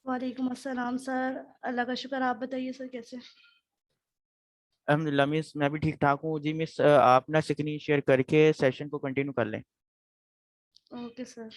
वालेकुम अस्सलाम सर। अल्लाह का शुक्र। आप बताइए सर कैसे? अल्हम्दुलिल्लाह मिस, मैं भी ठीक ठाक हूँ जी। मिस, आप ना स्क्रीन शेयर करके सेशन को कंटिन्यू कर लें। Okay sir.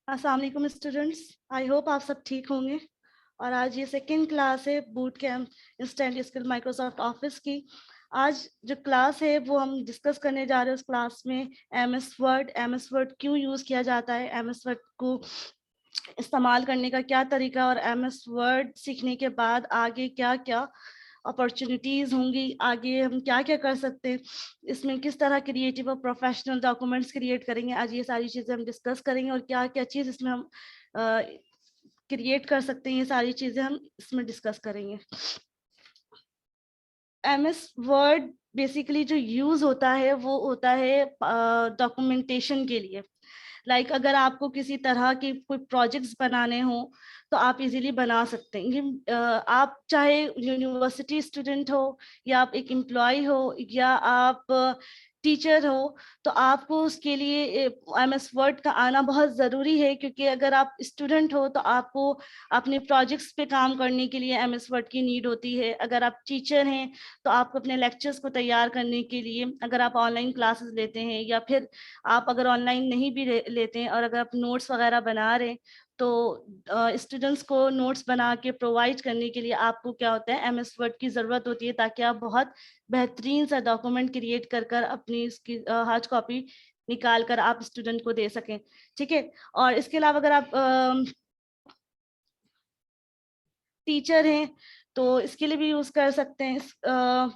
अस्सलाम वालेकुम स्टूडेंट्स। आई होप आप सब ठीक होंगे। और आज ये सेकंड क्लास है boot camp instant skill Microsoft office की। आज जो क्लास है वो हम डिस्कस करने जा रहे हैं। उस क्लास में एम एस वर्ड क्यों यूज़ किया जाता है, एम एस वर्ड को इस्तेमाल करने का क्या तरीका, और एम एस वर्ड सीखने के बाद आगे क्या क्या अपॉर्चुनिटीज़ होंगी, आगे हम क्या क्या कर सकते हैं, इसमें किस तरह क्रिएटिव और प्रोफेशनल डॉक्यूमेंट्स क्रिएट करेंगे। आज ये सारी चीज़ें हम डिस्कस करेंगे और क्या क्या चीज़ इसमें हम क्रिएट कर सकते हैं, ये सारी चीज़ें हम इसमें डिस्कस करेंगे। एम एस वर्ड बेसिकली जो यूज़ होता है वो होता है डॉक्यूमेंटेशन के लिए। लाइक अगर आपको किसी तरह के कोई प्रोजेक्ट्स बनाने हो तो आप इजीली बना सकते हैं। आप चाहे यूनिवर्सिटी स्टूडेंट हो, या आप एक एम्प्लॉय हो, या आप टीचर हो, तो आपको उसके लिए एम एस वर्ड का आना बहुत ज़रूरी है। क्योंकि अगर आप स्टूडेंट हो तो आपको अपने प्रोजेक्ट्स पे काम करने के लिए एम एस वर्ड की नीड होती है। अगर आप टीचर हैं तो आपको अपने लेक्चर्स को तैयार करने के लिए, अगर आप ऑनलाइन क्लासेस लेते हैं, या फिर आप अगर ऑनलाइन नहीं भी लेते हैं और अगर आप नोट्स वगैरह बना रहे हैं, तो स्टूडेंट्स को नोट्स बना के प्रोवाइड करने के लिए आपको क्या होता है, एम एस वर्ड की ज़रूरत होती है, ताकि आप बहुत बेहतरीन सा डॉक्यूमेंट क्रिएट कर कर अपनी इसकी हार्ड कॉपी निकाल कर आप स्टूडेंट को दे सकें। ठीक है। और इसके अलावा अगर आप टीचर हैं तो इसके लिए भी यूज़ कर सकते हैं।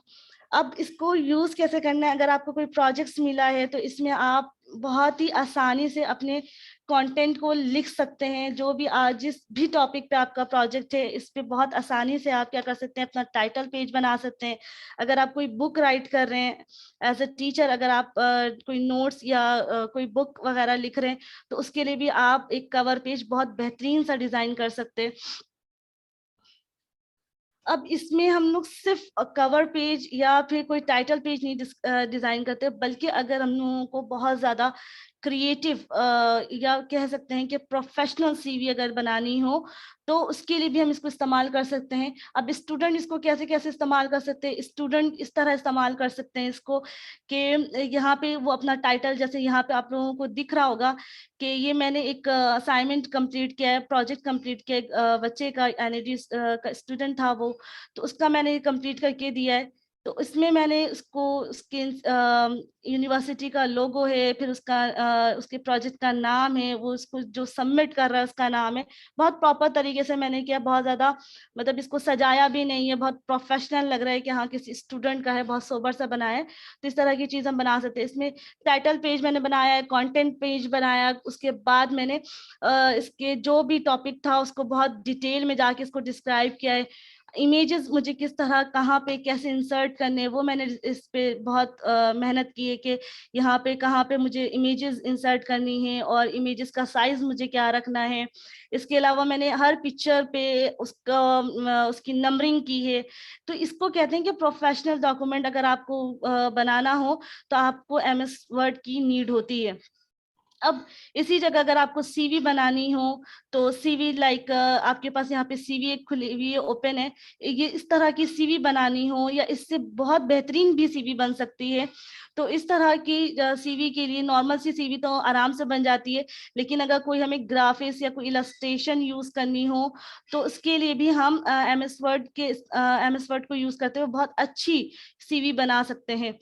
अब इसको यूज़ कैसे करना है, अगर आपको कोई प्रोजेक्ट्स मिला है तो इसमें आप बहुत ही आसानी से अपने कंटेंट को लिख सकते हैं। जो भी आज जिस भी टॉपिक पे आपका प्रोजेक्ट है, इस पे बहुत आसानी से आप क्या कर सकते हैं, अपना टाइटल पेज बना सकते हैं। अगर आप कोई बुक राइट कर रहे हैं एज अ टीचर, अगर आप कोई नोट्स या कोई बुक वगैरह लिख रहे हैं, तो उसके लिए भी आप एक कवर पेज बहुत बेहतरीन सा डिज़ाइन कर सकते हैं। अब इसमें हम लोग सिर्फ कवर पेज या फिर कोई टाइटल पेज नहीं डिजाइन करते, बल्कि अगर हम लोगों को बहुत ज्यादा क्रिएटिव या कह सकते हैं कि प्रोफेशनल सीवी अगर बनानी हो, तो उसके लिए भी हम इसको इस्तेमाल कर सकते हैं। अब स्टूडेंट इसको कैसे कैसे इस्तेमाल कर सकते हैं, स्टूडेंट इस तरह इस्तेमाल कर सकते हैं इसको कि यहाँ पे वो अपना टाइटल, जैसे यहाँ पे आप लोगों को दिख रहा होगा कि ये मैंने एक असाइनमेंट कंप्लीट किया है, प्रोजेक्ट कंप्लीट किया है, बच्चे का एनईडी का स्टूडेंट था वो, तो उसका मैंने कंप्लीट करके दिया है। तो इसमें मैंने उसको उसके यूनिवर्सिटी का लोगो है, फिर उसका उसके प्रोजेक्ट का नाम है, वो उसको जो सबमिट कर रहा है उसका नाम है। बहुत प्रॉपर तरीके से मैंने किया, बहुत ज़्यादा मतलब इसको सजाया भी नहीं है, बहुत प्रोफेशनल लग रहा है कि हाँ किसी स्टूडेंट का है, बहुत सोबर सा बनाया है। तो इस तरह की चीज़ हम बना सकते हैं। इसमें टाइटल पेज मैंने बनाया है, कंटेंट पेज बनाया, उसके बाद मैंने इसके जो भी टॉपिक था उसको बहुत डिटेल में जाके इसको डिस्क्राइब किया है। इमेजेस मुझे किस तरह कहाँ पे कैसे इंसर्ट करने हैं, वो मैंने इस पे बहुत मेहनत की है कि यहाँ पे कहाँ पे मुझे इमेजेस इंसर्ट करनी है और इमेजेस का साइज मुझे क्या रखना है। इसके अलावा मैंने हर पिक्चर पे उसका उसकी नंबरिंग की है। तो इसको कहते हैं कि प्रोफेशनल डॉक्यूमेंट अगर आपको बनाना हो तो आपको एम एस वर्ड की नीड होती है। अब इसी जगह अगर आपको सीवी बनानी हो तो सीवी लाइक आपके पास यहाँ पे सीवी एक खुली हुई है, ओपन है। ये इस तरह की सीवी बनानी हो या इससे बहुत बेहतरीन भी सीवी बन सकती है। तो इस तरह की सीवी के लिए नॉर्मल सी सीवी तो आराम से बन जाती है, लेकिन अगर कोई हमें ग्राफिक्स या कोई इलस्ट्रेशन यूज करनी हो तो उसके लिए भी हम एम एस वर्ड को यूज करते हुए बहुत अच्छी सीवी बना सकते हैं।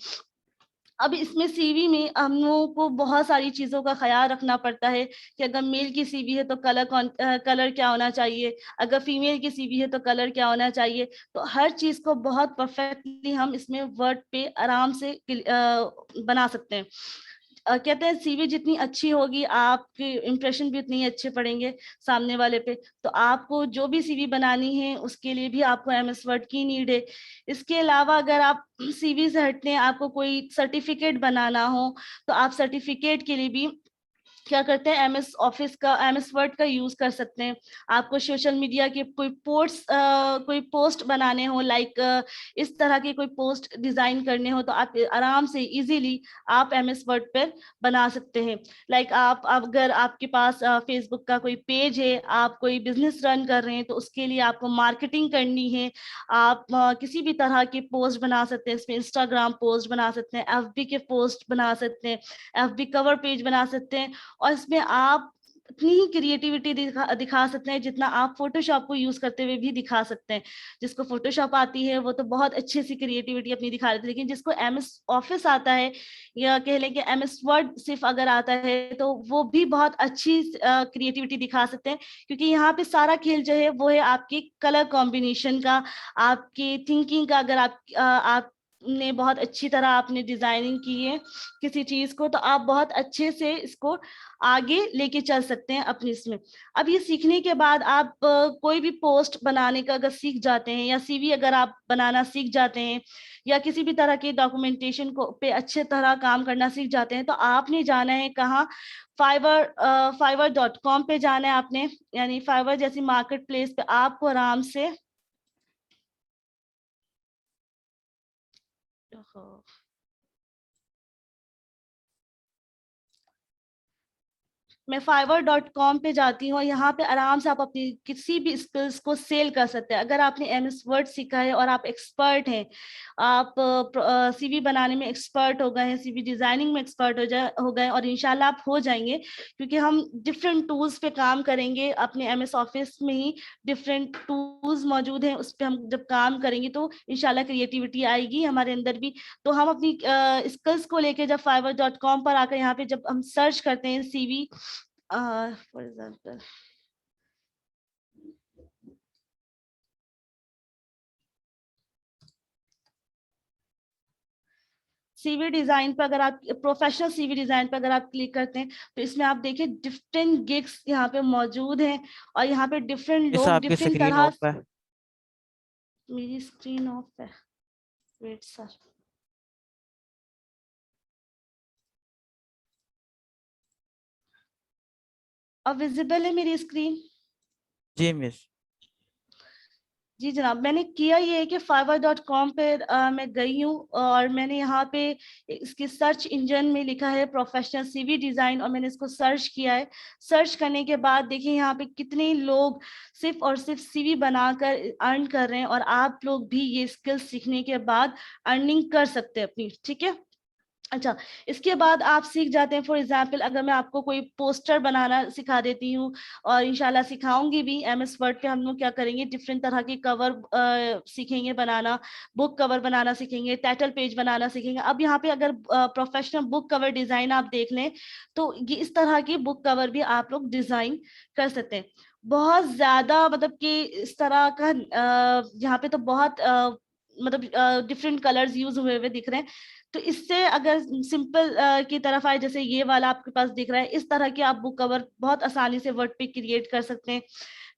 अब इसमें सीवी में हम लोगों को बहुत सारी चीज़ों का ख्याल रखना पड़ता है कि अगर मेल की सीवी है तो कलर क्या होना चाहिए, अगर फीमेल की सीवी है तो कलर क्या होना चाहिए। तो हर चीज़ को बहुत परफेक्टली हम इसमें वर्ड पे आराम से बना सकते हैं। कहते हैं सीवी जितनी अच्छी होगी आपके इंप्रेशन भी उतनी अच्छे पड़ेंगे सामने वाले पे। तो आपको जो भी सीवी बनानी है उसके लिए भी आपको एमएस वर्ड की नीड है। इसके अलावा अगर आप सीवी से हटने आपको कोई सर्टिफिकेट बनाना हो तो आप सर्टिफिकेट के लिए भी क्या करते हैं, एमएस ऑफिस का, एमएस वर्ड का यूज कर सकते हैं। आपको सोशल मीडिया के कोई पोस्ट बनाने हो, लाइक इस तरह के कोई पोस्ट डिजाइन करने हो तो आप आराम से इजीली आप एमएस वर्ड पर बना सकते हैं। लाइक आप अगर आपके पास फेसबुक का कोई पेज है, आप कोई बिजनेस रन कर रहे हैं तो उसके लिए आपको मार्केटिंग करनी है, आप किसी भी तरह के पोस्ट बना सकते हैं। इसमें इंस्टाग्राम पोस्ट बना सकते हैं, एफबी के पोस्ट बना सकते हैं, एफबी कवर पेज बना सकते हैं, और इसमें आप इतनी ही क्रिएटिविटी दिखा सकते हैं जितना आप फोटोशॉप को यूज करते हुए भी दिखा सकते हैं। जिसको फोटोशॉप आती है वो तो बहुत अच्छी सी क्रिएटिविटी अपनी दिखा लेते हैं, लेकिन जिसको एमएस ऑफिस आता है या कह लें कि एमएस वर्ड सिर्फ अगर आता है तो वो भी बहुत अच्छी क्रिएटिविटी दिखा सकते हैं। क्योंकि यहाँ पे सारा खेल जो है वो है आपके कलर कॉम्बिनेशन का, आपकी थिंकिंग का। अगर आप ने बहुत अच्छी तरह आपने डिजाइनिंग की है किसी चीज को तो आप बहुत अच्छे से इसको आगे लेके चल सकते हैं अपनी इसमें। अब ये सीखने के बाद आप कोई भी पोस्ट बनाने का अगर सीख जाते हैं, या सीवी अगर आप बनाना सीख जाते हैं, या किसी भी तरह के डॉक्यूमेंटेशन को पे अच्छे तरह काम करना सीख जाते हैं, तो आपने जाना है कहाँ, fiverr.com पे जाना है आपने। यानी फाइवर जैसी मार्केट प्लेस पे आपको आराम से मैं fiverr.com पे जाती हूँ और यहाँ पे आराम से आप अपनी किसी भी स्किल्स को सेल कर सकते हैं। अगर आपने एमएस वर्ड सीखा है और आप एक्सपर्ट हैं, आप सीवी बनाने में एक्सपर्ट हो गए हैं, सीवी डिजाइनिंग में एक्सपर्ट हो गए, और इंशाल्लाह आप हो जाएंगे, क्योंकि हम डिफरेंट टूल्स पे काम करेंगे अपने एमएस ऑफिस में ही। डिफरेंट टूल्स मौजूद हैं, उस पर हम जब काम करेंगे तो इंशाल्लाह क्रिएटिविटी आएगी हमारे अंदर भी। तो हम अपनी स्किल्स को लेके जब fiverr.com पर आकर यहाँ पे जब हम सर्च करते हैं CV, for example CV design पर, अगर आप प्रोफेशनल सीवी डिजाइन पर अगर आप क्लिक करते हैं तो इसमें आप देखिए डिफरेंट गिग्स यहाँ पे मौजूद हैं, और यहाँ पे डिफरेंट इस लोग आपकी डिफरेंट स्क्रीन तरह। ऑफ है। मेरी स्क्रीन ऑफ है, वेट सर। अब विजिबल है मेरी स्क्रीन? जी मिस। जी जनाब, मैंने किया ये है कि fiverr.com पे मैं गई हूँ और मैंने यहाँ पे इसके सर्च इंजन में लिखा है प्रोफेशनल सीवी डिजाइन, और मैंने इसको सर्च किया है। सर्च करने के बाद देखिए यहाँ पे कितने लोग सिर्फ और सिर्फ सीवी बनाकर अर्न कर रहे हैं, और आप लोग भी ये स्किल सीखने के बाद अर्निंग कर सकते हैं अपनी, ठीक है। अच्छा, इसके बाद आप सीख जाते हैं। फॉर एग्जाम्पल अगर मैं आपको कोई पोस्टर बनाना सिखा देती हूँ, और इंशाल्लाह सिखाऊंगी भी, एमएस वर्ड पे हम लोग क्या करेंगे, डिफरेंट तरह के कवर सीखेंगे बनाना, बुक कवर बनाना सीखेंगे, टाइटल पेज बनाना सीखेंगे। अब यहाँ पे अगर प्रोफेशनल बुक कवर डिजाइन आप देख लें तो ये इस तरह की बुक कवर भी आप लोग डिजाइन कर सकते हैं। बहुत ज्यादा मतलब कि इस तरह का यहाँ पे तो बहुत मतलब डिफरेंट कलर्स यूज हुए हुए दिख रहे हैं। तो इससे अगर सिंपल की तरफ आए, जैसे ये वाला आपके पास दिख रहा है, इस तरह के आप बुक कवर बहुत आसानी से वर्ड पे क्रिएट कर सकते हैं।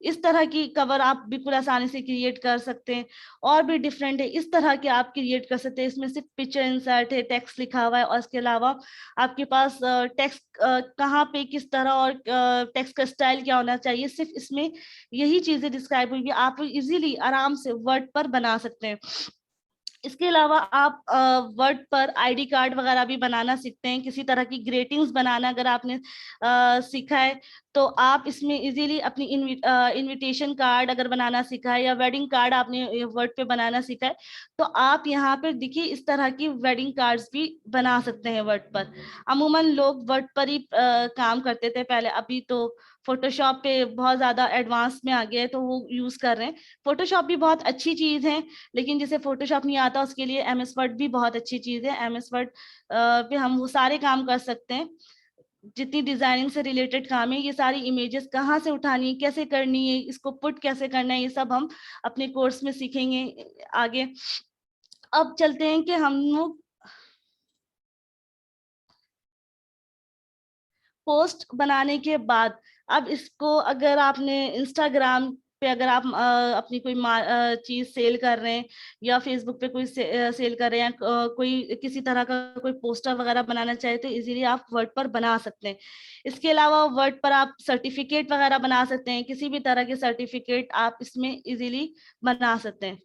इस तरह की कवर आप बिल्कुल आसानी से क्रिएट कर सकते हैं। और भी डिफरेंट है, इस तरह के आप क्रिएट कर सकते हैं। इसमें सिर्फ पिक्चर इंसर्ट है, टेक्स्ट लिखा हुआ है, और इसके अलावा आपके पास टेक्स्ट कहाँ पे किस तरह, और टेक्स्ट का स्टाइल क्या होना चाहिए, सिर्फ इसमें यही चीजें डिस्क्राइब हुई। आप इजीली आराम से वर्ड पर बना सकते हैं। इसके अलावा आप वर्ड पर आईडी कार्ड वगैरह भी बनाना सीखते हैं। किसी तरह की ग्रेटिंग्स बनाना अगर आपने सीखा है तो आप इसमें इजीली अपनी इनविटेशन कार्ड अगर बनाना सीखा है, या वेडिंग कार्ड आपने वर्ड पे बनाना सीखा है, तो आप यहाँ पर देखिए इस तरह की वेडिंग कार्ड्स भी बना सकते हैं वर्ड पर। अमूमन लोग वर्ड पर ही काम करते थे पहले, अभी तो फोटोशॉप पे बहुत ज्यादा एडवांस में आ गया है तो वो यूज कर रहे हैं। फोटोशॉप भी बहुत अच्छी चीज है, लेकिन जिसे फोटोशॉप नहीं आता उसके लिए एमएस वर्ड भी बहुत अच्छी चीज है। एमएस वर्ड पे हम वो सारे काम कर सकते हैं जितनी डिजाइनिंग से रिलेटेड काम है। ये सारी इमेजेस कहाँ से उठानी है, कैसे करनी है, इसको पुट कैसे करना है, ये सब हम अपने कोर्स में सीखेंगे आगे। अब चलते हैं कि हम लोग पोस्ट बनाने के बाद अब इसको अगर आपने इंस्टाग्राम पे अगर आप अपनी कोई चीज सेल कर रहे हैं या फेसबुक पे कोई सेल कर रहे हैं या कोई किसी तरह का कोई पोस्टर वगैरह बनाना चाहे तो इजीली आप वर्ड पर बना सकते हैं। इसके अलावा वर्ड पर आप सर्टिफिकेट वगैरह बना सकते हैं, किसी भी तरह के सर्टिफिकेट आप इसमें इजीली बना सकते हैं।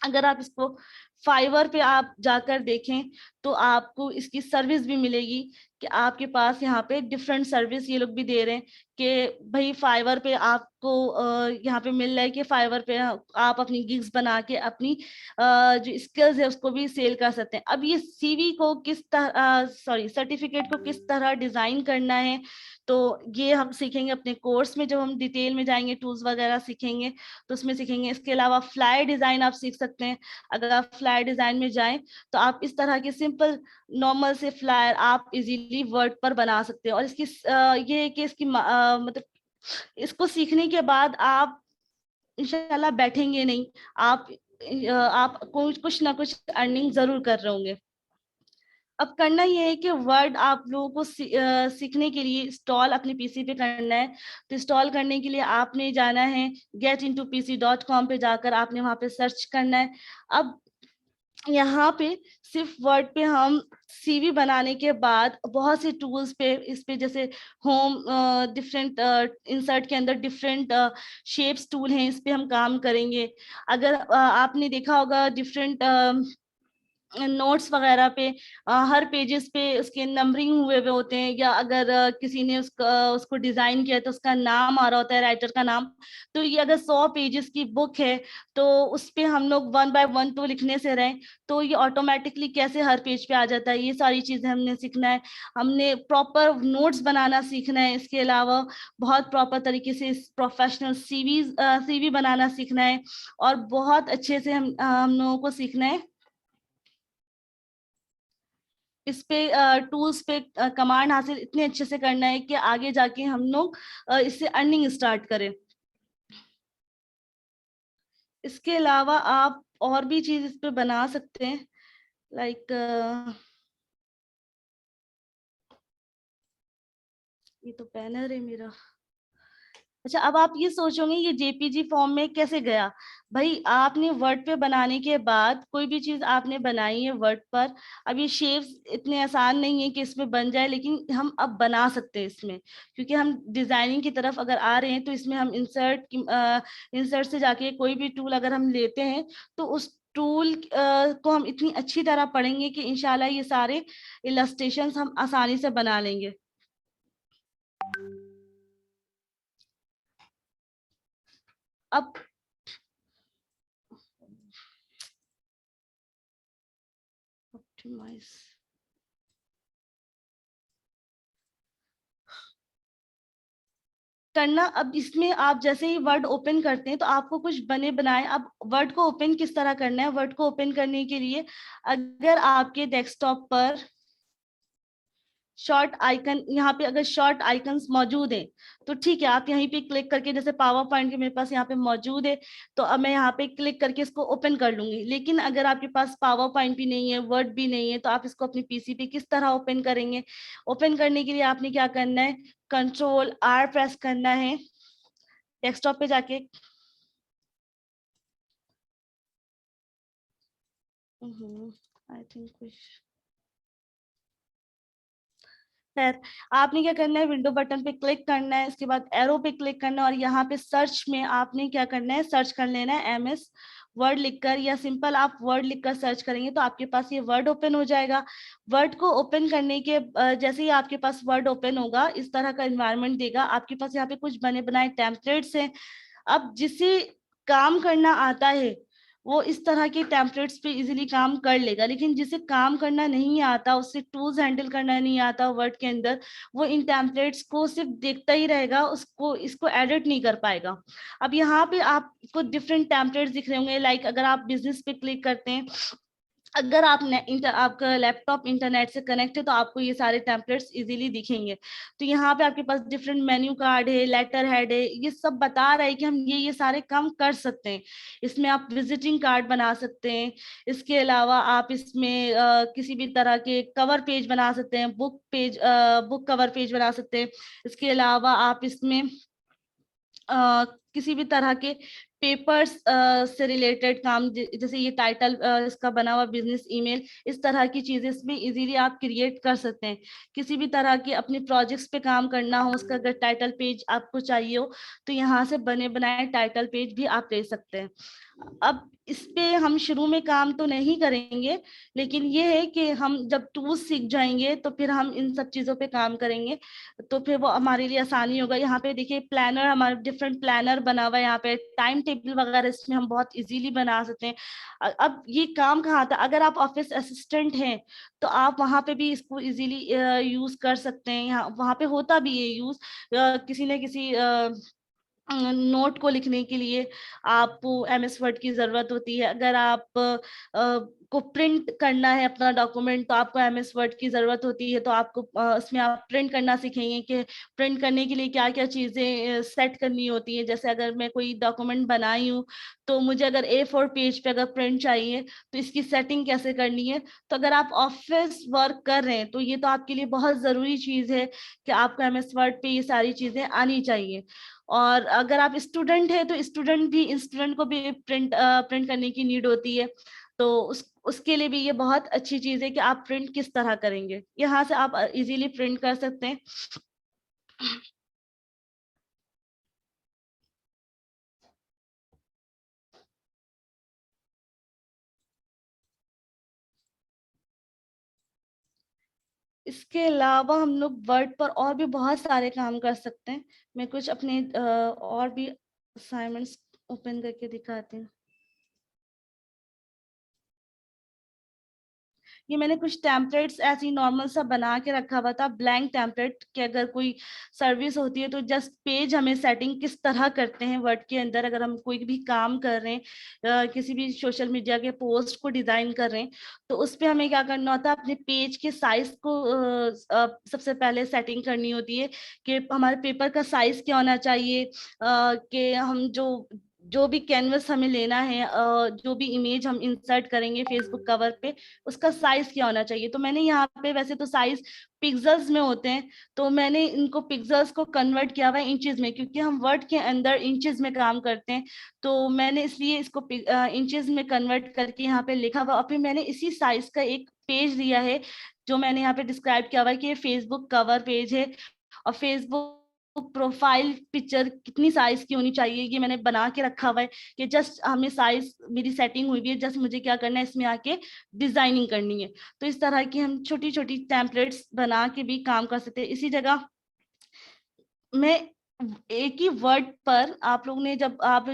अगर आप इसको फाइवर पे आप जाकर देखें तो आपको इसकी सर्विस भी मिलेगी कि आपके पास यहाँ पे डिफरेंट सर्विस ये लोग भी दे रहे हैं कि भाई फाइवर पे आपको यहाँ पे मिल रहा है कि फाइवर पे आप अपनी गिग्स बना के अपनी जो स्किल्स है उसको भी सेल कर सकते हैं। अब ये सीवी को किस तरह सर्टिफिकेट को किस तरह डिजाइन करना है तो ये हम सीखेंगे अपने कोर्स में, जब हम डिटेल में जाएंगे टूल्स वगैरह सीखेंगे तो उसमें सीखेंगे। इसके अलावा फ्लायर डिजाइन आप सीख सकते हैं। अगर आप फ्लायर डिजाइन में जाएं तो आप इस तरह के सिंपल नॉर्मल से फ्लायर आप इजीली वर्ड पर बना सकते हैं। और इसकी ये है कि इसकी मतलब इसको सीखने के बाद आप इंशाल्लाह बैठेंगे नहीं, आप कुछ ना कुछ अर्निंग जरूर कर रहे होंगे। अब करना ये है कि वर्ड आप लोगों को सीखने के लिए इंस्टॉल अपने पीसी पे करना है। तो इंस्टॉल करने के लिए आपने जाना है getintopc.com पे जाकर आपने वहां पे सर्च करना है। अब यहाँ पे सिर्फ वर्ड पे हम सीवी बनाने के बाद बहुत से टूल्स पे इस पे जैसे होम डिफरेंट इंसर्ट के अंदर डिफरेंट शेप्स टूल हैं, इस पे हम काम करेंगे। अगर आपने देखा होगा डिफरेंट नोट्स वगैरह पे हर पेजेस पे उसके नंबरिंग हुए हुए होते हैं, या अगर किसी ने उसको डिजाइन किया तो उसका नाम आ रहा होता है, राइटर का नाम। तो ये अगर 100 पेजेस की बुक है तो उस पे हम लोग 1 बाय 1 तो लिखने से रहें तो ये ऑटोमेटिकली कैसे हर पेज पे आ जाता है, ये सारी चीजें हमने सीखना है। हमने प्रॉपर नोट्स बनाना सीखना है। इसके अलावा बहुत प्रॉपर तरीके से प्रोफेशनल सीवी बनाना सीखना है। और बहुत अच्छे से हम लोगों को सीखना है इस पे टूल्स पे कमांड हासिल इतने अच्छे से करना है कि आगे जाके हम लोग इससे अर्निंग स्टार्ट करें। इसके अलावा आप और भी चीज इस पे बना सकते हैं, लाइक ये तो बैनर है मेरा। अच्छा, अब आप ये सोचोगे ये जेपीजी फॉर्म में कैसे गया। भाई आपने वर्ड पे बनाने के बाद कोई भी चीज आपने बनाई है वर्ड पर, अब ये शेप्स इतने आसान नहीं है कि इसमें बन जाए, लेकिन हम अब बना सकते हैं इसमें, क्योंकि हम डिजाइनिंग की तरफ अगर आ रहे हैं तो इसमें हम इंसर्ट से जाके कोई भी टूल अगर हम लेते हैं तो उस टूल को हम इतनी अच्छी तरह पढ़ेंगे कि इंशाल्लाह ये सारे इलस्ट्रेशंस हम आसानी से बना लेंगे। अब ऑप्टिमाइज करना। अब इसमें आप जैसे ही वर्ड ओपन करते हैं तो आपको कुछ बने बनाए। अब वर्ड को ओपन किस तरह करना है, वर्ड को ओपन करने के लिए अगर आपके डेस्कटॉप पर शॉर्ट आइकन, यहाँ पे अगर शॉर्ट आइकन्स मौजूद है तो ठीक है, आप यहीं पे क्लिक करके, जैसे पावर पॉइंट के मेरे पास यहाँ पे मौजूद है तो अब मैं यहाँ पे क्लिक करके इसको ओपन कर लूंगी। लेकिन अगर आपके पास पावर पॉइंट भी नहीं है, वर्ड भी नहीं है, तो आप इसको अपनी पीसी पे किस तरह ओपन करेंगे। ओपन करने के लिए आपने क्या करना है, Ctrl+R प्रेस करना है डेस्कटॉप पे जाके। आई थिंक कुछ खैर, आपने क्या करना है, विंडो बटन पे क्लिक करना है, इसके बाद एरो पे क्लिक करना है और यहाँ पे सर्च में आपने क्या करना है, सर्च कर लेना है MS वर्ड लिखकर, या सिंपल आप वर्ड लिखकर सर्च करेंगे तो आपके पास ये वर्ड ओपन हो जाएगा। वर्ड को ओपन करने के जैसे ही आपके पास वर्ड ओपन होगा इस तरह का एनवायरनमेंट देगा। आपके पास यहाँ पे कुछ बने बनाए टेम्पलेट्स हैं। अब जिसे काम करना आता है वो इस तरह के टेम्पलेट्स पे इजीली काम कर लेगा, लेकिन जिसे काम करना नहीं आता, उससे टूल्स हैंडल करना नहीं आता वर्ड के अंदर, वो इन टेम्पलेट्स को सिर्फ देखता ही रहेगा, उसको इसको एडिट नहीं कर पाएगा। अब यहाँ पे आपको डिफरेंट टेम्पलेट्स दिख रहे होंगे, लाइक अगर आप बिजनेस पे क्लिक करते हैं अगर आपका लैपटॉप इंटरनेट से कनेक्ट है तो आपको ये सारे टेम्पलेट्स इजीली दिखेंगे। तो यहाँ पे आपके पास डिफरेंट मेन्यू कार्ड है, लेटर हेड है, ये सब बता रहा है कि हम ये सारे काम कर सकते हैं। इसमें आप विजिटिंग कार्ड बना सकते हैं। इसके अलावा आप इसमें किसी भी तरह के कवर पेज बना सकते हैं, बुक कवर पेज बना सकते हैं। इसके अलावा आप इसमें किसी भी तरह के पेपर्स से रिलेटेड काम, जैसे ये टाइटल इसका बना हुआ बिजनेस ईमेल, इस तरह की चीजें इसमें इजीली आप क्रिएट कर सकते हैं। किसी भी तरह के अपने प्रोजेक्ट्स पे काम करना हो, उसका अगर टाइटल पेज आपको चाहिए हो तो यहाँ से बने बनाए टाइटल पेज भी आप ले सकते हैं। अब इस पे हम शुरू में काम तो नहीं करेंगे, लेकिन ये है कि हम जब टूल्स सीख जाएंगे तो फिर हम इन सब चीजों पे काम करेंगे, तो फिर वो हमारे लिए आसानी होगा। यहाँ पे देखिए प्लानर, हमारे डिफरेंट प्लानर बना हुआ है, यहाँ पे टाइम टेबल वगैरह इसमें हम बहुत इजीली बना सकते हैं। अब ये काम कहाँ था, अगर आप ऑफिस असिस्टेंट हैं तो आप वहाँ पे भी इसको इजीली यूज कर सकते हैं। यहाँ वहाँ पे होता भी है यूज, किसी न किसी नोट को लिखने के लिए आपको MS वर्ड की जरूरत होती है। अगर आप को प्रिंट करना है अपना डॉक्यूमेंट तो आपको MS वर्ड की जरूरत होती है, तो आपको उसमें आप प्रिंट करना सीखेंगे कि प्रिंट करने के लिए क्या क्या चीजें सेट करनी होती है। जैसे अगर मैं कोई डॉक्यूमेंट बनाई हूँ तो मुझे अगर A4 पेज पे अगर प्रिंट चाहिए तो इसकी सेटिंग कैसे करनी है। तो अगर आप ऑफिस वर्क कर रहे हैं तो ये तो आपके लिए बहुत जरूरी चीज है कि आपको MS वर्ड पे ये सारी चीजें आनी चाहिए। और अगर आप स्टूडेंट है तो स्टूडेंट को भी प्रिंट करने की नीड होती है, तो उसके लिए भी ये बहुत अच्छी चीज है कि आप प्रिंट किस तरह करेंगे, यहाँ से आप इजीली प्रिंट कर सकते हैं। इसके अलावा हम लोग वर्ड पर और भी बहुत सारे काम कर सकते हैं। मैं कुछ अपने और भी असाइनमेंट्स ओपन करके दिखाती हूँ। ये मैंने कुछ टेम्पलेट्स ऐसे ही नॉर्मल सा बना के रखा हुआ था, ब्लैंक टेम्पलेट, कि अगर कोई सर्विस होती है तो जस्ट पेज हमें सेटिंग किस तरह करते हैं वर्ड के अंदर, अगर हम कोई भी काम कर रहे हैं, किसी भी सोशल मीडिया के पोस्ट को डिजाइन कर रहे हैं, तो उस पर हमें क्या करना होता है, अपने पेज के साइज को सबसे पहले सेटिंग करनी होती है कि हमारे पेपर का साइज क्या होना चाहिए, कि हम जो भी कैनवस हमें लेना है, जो भी इमेज हम इंसर्ट करेंगे फेसबुक कवर पे, उसका साइज क्या होना चाहिए। तो मैंने यहाँ पे, वैसे तो साइज पिक्सल्स में होते हैं, तो मैंने इनको पिक्सल्स को कन्वर्ट किया हुआ है इंचेस में, क्योंकि हम वर्ड के अंदर इंचेस में काम करते हैं, तो मैंने इसलिए इसको इंचेस में कन्वर्ट करके यहाँ पे लिखा हुआ। और फिर मैंने इसी साइज का एक पेज लिया है जो मैंने यहाँ पे डिस्क्राइब किया हुआ है कि ये फेसबुक कवर पेज है, और फेसबुक प्रोफाइल पिक्चर कितनी साइज की होनी चाहिए ये मैंने बना के रखा हुआ है, कि जस्ट हमें साइज, मेरी सेटिंग हुई भी है, जस्ट मुझे क्या करना है, इसमें आके डिजाइनिंग करनी है। तो इस तरह की हम छोटी छोटी टेम्पलेट्स बना के भी काम कर सकते हैं। इसी जगह मैं एक ही वर्ड पर, आप लोग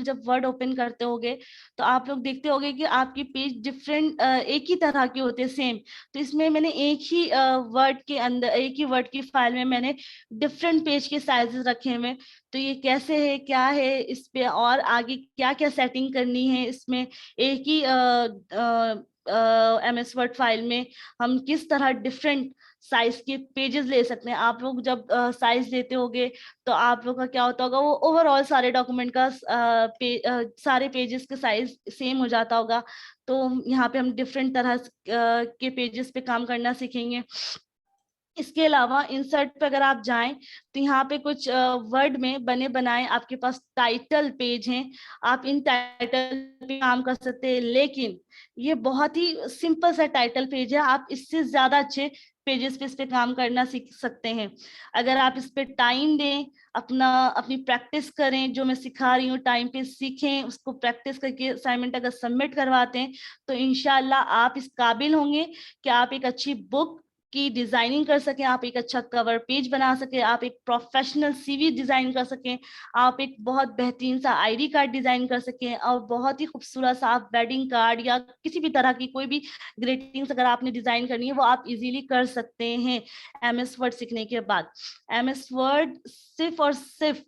जब वर्ड ओपन करते होगे तो आप लोग देखते होगे कि आपकी पेज डिफरेंट एक ही तरह के होते हैं सेम। तो इसमें मैंने एक ही वर्ड के अंदर, एक ही वर्ड की फाइल में मैंने डिफरेंट पेज के साइजेस रखे हुए हैं। तो ये कैसे है, क्या है इस पे, और आगे क्या क्या सेटिंग करनी है इसमें, एक ही MS वर्ड फाइल में हम किस तरह डिफरेंट साइज के पेजेस ले सकते हैं। आप लोग जब साइज लेते होगे तो आप लोग का क्या होता होगा, वो ओवरऑल सारे डॉक्यूमेंट का सारे पेजेस का साइज सेम हो जाता होगा। तो यहाँ पे हम डिफरेंट तरह के पेजेस पे काम करना सीखेंगे। इसके अलावा इंसर्ट पे अगर आप जाएं तो यहाँ पे कुछ वर्ड में बने बनाए आपके पास टाइटल पेज हैं, आप इन टाइटल पे काम कर सकते हैं। लेकिन ये बहुत ही सिंपल सा टाइटल पेज है, आप इससे ज्यादा अच्छे पेजेस पे इस पे काम करना सीख सकते हैं। अगर आप इस पे टाइम दें, अपनी प्रैक्टिस करें, जो मैं सिखा रही हूँ टाइम पे सीखें, उसको प्रैक्टिस करके असाइनमेंट अगर सबमिट करवाते हैं तो इंशाल्लाह आप इस काबिल होंगे कि आप एक अच्छी बुक की डिजाइनिंग कर सकें, आप एक अच्छा कवर पेज बना सकें, आप एक प्रोफेशनल CV डिजाइन कर सकें, आप एक बहुत बेहतरीन सा ID कार्ड डिजाइन कर सकें, और बहुत ही खूबसूरत सा आप वेडिंग कार्ड या किसी भी तरह की कोई भी ग्रीटिंग्स अगर आपने डिजाइन करनी है वो आप इजीली कर सकते हैं MS वर्ड सीखने के बाद। MS वर्ड सिर्फ और सिर्फ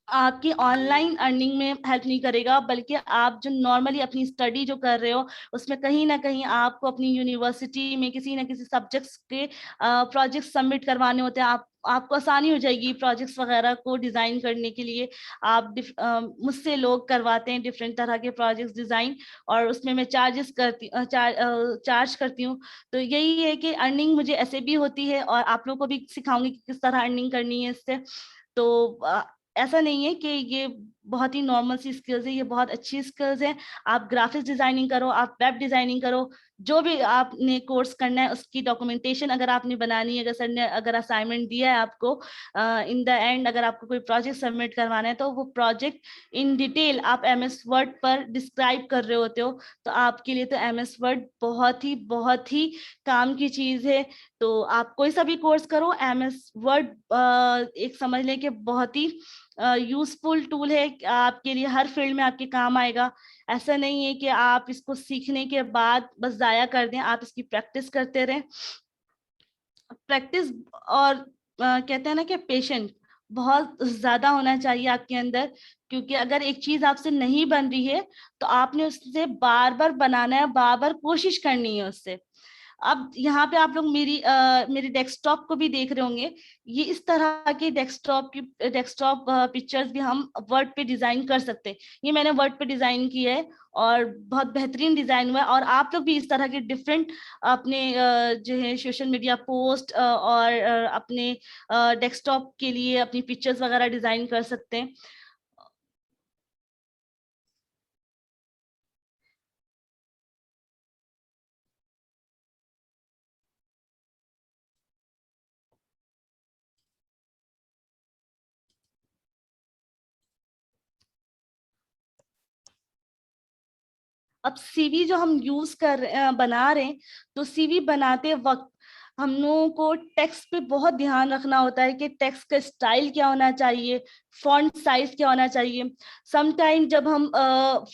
आपकी ऑनलाइन अर्निंग में हेल्प नहीं करेगा, बल्कि आप जो नॉर्मली अपनी स्टडी जो कर रहे हो उसमें कहीं ना कहीं आपको अपनी यूनिवर्सिटी में किसी ना किसी सब्जेक्ट्स के प्रोजेक्ट सबमिट करवाने होते हैं। आपको आसानी हो जाएगी प्रोजेक्ट्स वगैरह को डिजाइन करने के लिए। मुझसे लोग करवाते हैं डिफरेंट तरह के प्रोजेक्ट्स डिजाइन, और उसमें मैं चार्ज करती हूँ। तो यही है कि अर्निंग मुझे ऐसे भी होती है, और आप लोगों को भी सिखाऊंगी कि किस तरह अर्निंग करनी है इससे। तो ऐसा नहीं है कि ये बहुत ही नॉर्मल सी स्किल्स है, ये बहुत अच्छी स्किल्स है। आप ग्राफिक्स डिजाइनिंग करो, आप वेब डिजाइनिंग करो, जो भी आपने कोर्स करना है उसकी डॉक्यूमेंटेशन अगर आपने बनानी है, अगर सर ने अगर असाइनमेंट दिया है आपको, इन द एंड अगर आपको कोई प्रोजेक्ट सबमिट करवाना है, तो वो प्रोजेक्ट इन डिटेल आप एमएस वर्ड पर डिस्क्राइब कर रहे होते हो। तो आपके लिए तो एमएस वर्ड बहुत ही काम की चीज है। तो आप कोई सा भी कोर्स करो, एमएस वर्ड एक समझ लें कि बहुत ही यूजफुल टूल है, आपके लिए हर फील्ड में आपके काम आएगा। ऐसा नहीं है कि आप इसको सीखने के बाद बस जाया कर दें, आप इसकी प्रैक्टिस करते रहें। प्रैक्टिस और कहते हैं ना कि पेशेंट बहुत ज्यादा होना चाहिए आपके अंदर, क्योंकि अगर एक चीज आपसे नहीं बन रही है तो आपने उससे बार बार बनाना है, बार बार कोशिश करनी है उससे। अब यहाँ पे आप लोग मेरी डेस्कटॉप को भी देख रहे होंगे। ये इस तरह के डेस्कटॉप पिक्चर्स भी हम वर्ड पे डिजाइन कर सकते हैं। ये मैंने वर्ड पे डिजाइन किया है और बहुत बेहतरीन डिजाइन हुआ है। और आप लोग भी इस तरह के डिफरेंट अपने जो है सोशल मीडिया पोस्ट और अपने डेस्कटॉप के लिए अपनी पिक्चर्स वगैरह डिजाइन कर सकते हैं। अब सीवी जो हम बना रहे हैं, तो सीवी बनाते वक्त हम लोगों को टेक्स्ट पे बहुत ध्यान रखना होता है कि टेक्स्ट का स्टाइल क्या होना चाहिए, फॉन्ट साइज क्या होना चाहिए। समटाइम जब हम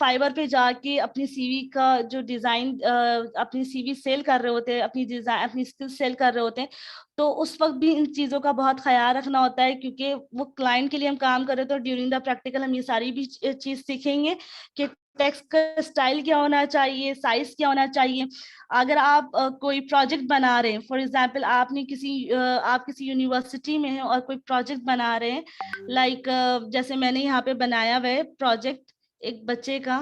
फाइवर पे जाके अपनी सीवी का जो डिजाइन अपनी सीवी सेल कर रहे होते हैं, अपनी डिजाइन अपनी स्किल सेल कर रहे होते हैं, तो उस वक्त भी इन चीजों का बहुत ख्याल रखना होता है, क्योंकि वो क्लाइंट के लिए हम काम कर रहे हैं। तो ड्यूरिंग द प्रैक्टिकल हम ये सारी भी चीज सीखेंगे कि टेक्स्ट का स्टाइल क्या होना चाहिए, साइज क्या होना चाहिए। अगर आप कोई प्रोजेक्ट बना रहे हैं, फॉर एग्जांपल आप किसी यूनिवर्सिटी में हैं और कोई प्रोजेक्ट बना रहे हैं, लाइक जैसे मैंने यहाँ पे बनाया हुआ है प्रोजेक्ट एक बच्चे का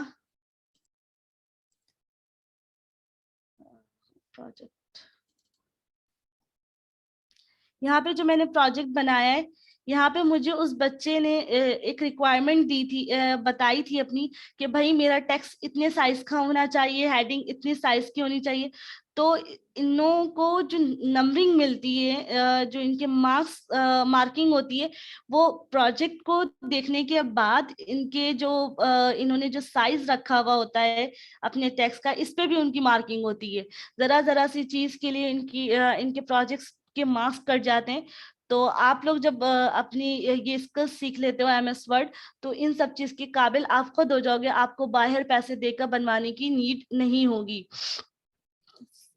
प्रोजेक्ट। यहाँ पे जो मैंने प्रोजेक्ट बनाया है, यहाँ पे मुझे उस बच्चे ने एक रिक्वायरमेंट दी थी, बताई थी अपनी, कि भाई मेरा टेक्स्ट इतने साइज का होना चाहिए, हेडिंग इतनी साइज की होनी चाहिए। तो इन लोगों को जो नंबरिंग मिलती है, जो इनके मार्क्स मार्किंग होती है, वो प्रोजेक्ट को देखने के बाद इनके जो इन्होंने जो साइज रखा हुआ होता है अपने टेक्स्ट का, इस पे भी उनकी मार्किंग होती है। जरा जरा सी चीज के लिए इनके प्रोजेक्ट्स के मार्क्स कट जाते हैं। तो आप लोग जब अपनी ये स्किल्स सीख लेते हो एमएस वर्ड, तो इन सब चीज के काबिल आप खुद हो जाओगे, आपको बाहर पैसे देकर बनवाने की नीड नहीं होगी।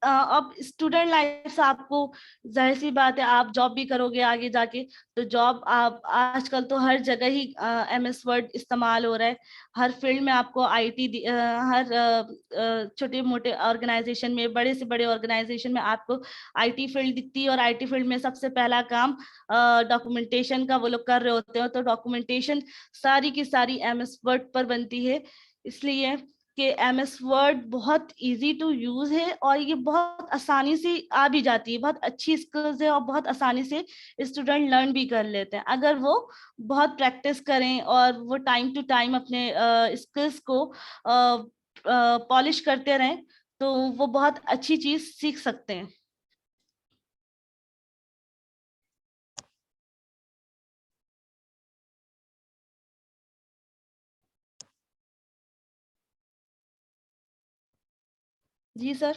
अब स्टूडेंट लाइफ से आपको जाहिर सी बात है, आप जॉब भी करोगे आगे जाके। तो जॉब आप आजकल तो हर जगह ही एमएस वर्ड इस्तेमाल हो रहा है। हर फील्ड में आपको आईटी, हर छोटे मोटे ऑर्गेनाइजेशन में, बड़े से बड़े ऑर्गेनाइजेशन में आपको आईटी फील्ड दिखती है। और आईटी फील्ड में सबसे पहला काम डॉक्यूमेंटेशन का वो लोग कर रहे होते हैं। तो डॉक्यूमेंटेशन सारी की सारी एमएस वर्ड पर बनती है। इसलिए कि एमएस वर्ड बहुत इजी टू यूज है, और ये बहुत आसानी से आ भी जाती है, बहुत अच्छी स्किल्स है, और बहुत आसानी से स्टूडेंट लर्न भी कर लेते हैं अगर वो बहुत प्रैक्टिस करें और वो टाइम टू टाइम अपने स्किल्स को पॉलिश करते रहें। तो वो बहुत अच्छी चीज सीख सकते हैं। जी सर।